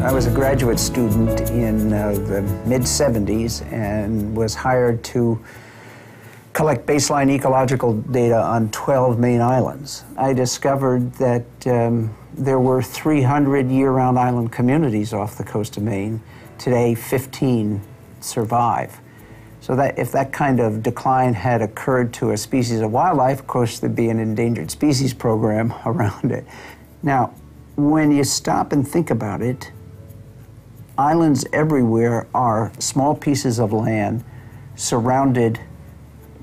I was a graduate student in the mid-70s and was hired to collect baseline ecological data on 12 Maine islands. I discovered that there were 300 year-round island communities off the coast of Maine. Today, 15 survive. So that if that kind of decline had occurred to a species of wildlife, of course, there'd be an endangered species program around it. Now, when you stop and think about it, islands everywhere are small pieces of land surrounded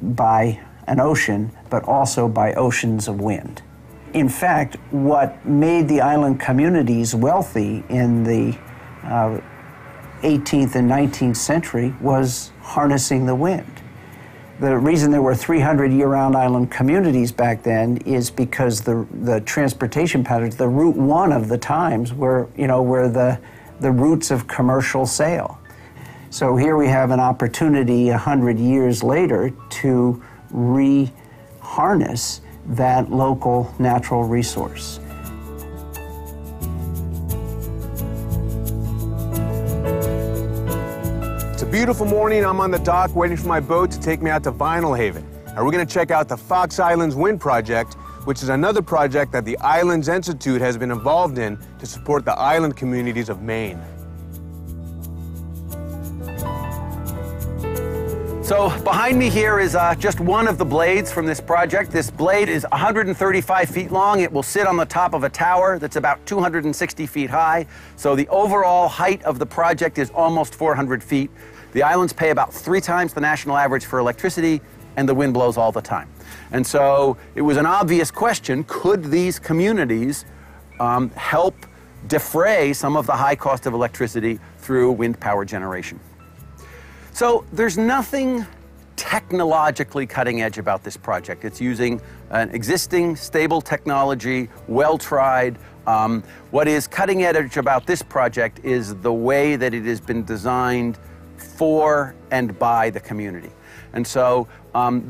by an ocean, but also by oceans of wind. In fact, what made the island communities wealthy in the 18th and 19th century was harnessing the wind. The reason there were 300 year-round island communities back then is because the transportation patterns, the Route 1 of the times were the routes of commercial sail. So here we have an opportunity 100 years later to re-harness that local natural resource. It's a beautiful morning. I'm on the dock waiting for my boat to take me out to Vinyl Haven. And we're going to check out the Fox Islands Wind Project, which is another project that the Islands Institute has been involved in to support the island communities of Maine. So behind me here is just one of the blades from this project. This blade is 135 feet long. It will sit on the top of a tower that's about 260 feet high. So the overall height of the project is almost 400 feet. The islands pay about 3 times the national average for electricity, and the wind blows all the time. And so it was an obvious question, could these communities help defray some of the high cost of electricity through wind power generation? So there's nothing technologically cutting edge about this project. It's using an existing stable technology, well-tried. What is cutting edge about this project is the way that it has been designed for and by the community. And so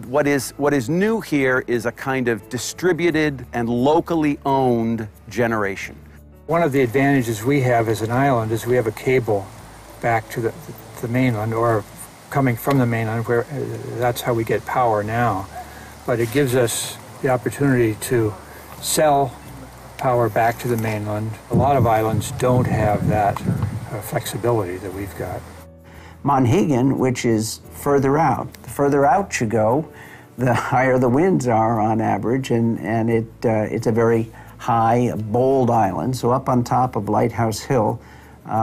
what is new here is a kind of distributed and locally owned generation. One of the advantages we have as an island is we have a cable back to the mainland, or coming from the mainland, where that's how we get power now. But it gives us the opportunity to sell power back to the mainland. A lot of islands don't have that flexibility that we've got. Monhegan, which is further out. The further out you go, the higher the winds are on average, and it's a very high, bold island. So up on top of Lighthouse Hill,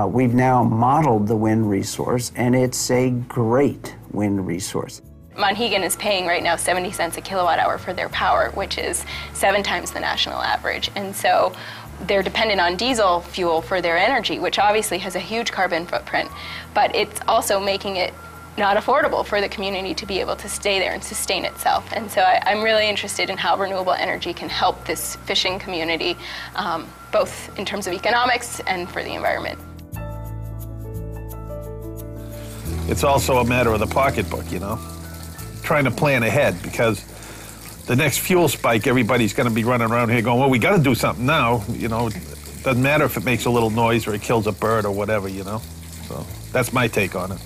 we've now modeled the wind resource, and it's a great wind resource. Monhegan is paying right now 70 cents a kilowatt hour for their power, which is 7 times the national average. And so they're dependent on diesel fuel for their energy, which obviously has a huge carbon footprint, but it's also making it not affordable for the community to be able to stay there and sustain itself. And so I'm really interested in how renewable energy can help this fishing community, both in terms of economics and for the environment. It's also a matter of the pocketbook, you know, trying to plan ahead, because the next fuel spike, everybody's going to be running around here going, well, we got to do something now, you know. It doesn't matter if it makes a little noise or it kills a bird or whatever, you know. So that's my take on it.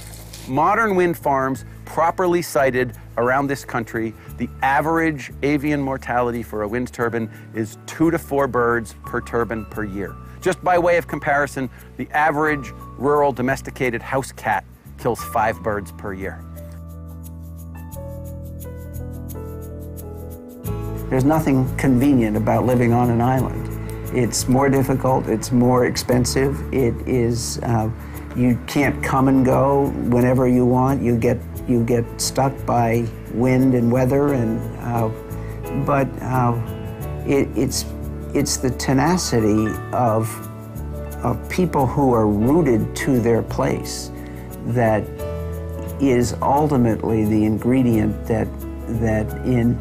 Modern wind farms, properly sited around this country, the average avian mortality for a wind turbine is 2 to 4 birds per turbine per year. Just by way of comparison, the average rural domesticated house cat kills 5 birds per year. There's nothing convenient about living on an island. It's more difficult, it's more expensive, it is, you can't come and go whenever you want. You get stuck by wind and weather, and it's the tenacity of people who are rooted to their place that is ultimately the ingredient that in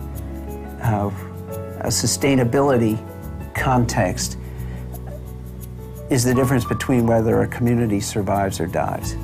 a sustainability context is the difference between whether a community survives or dies.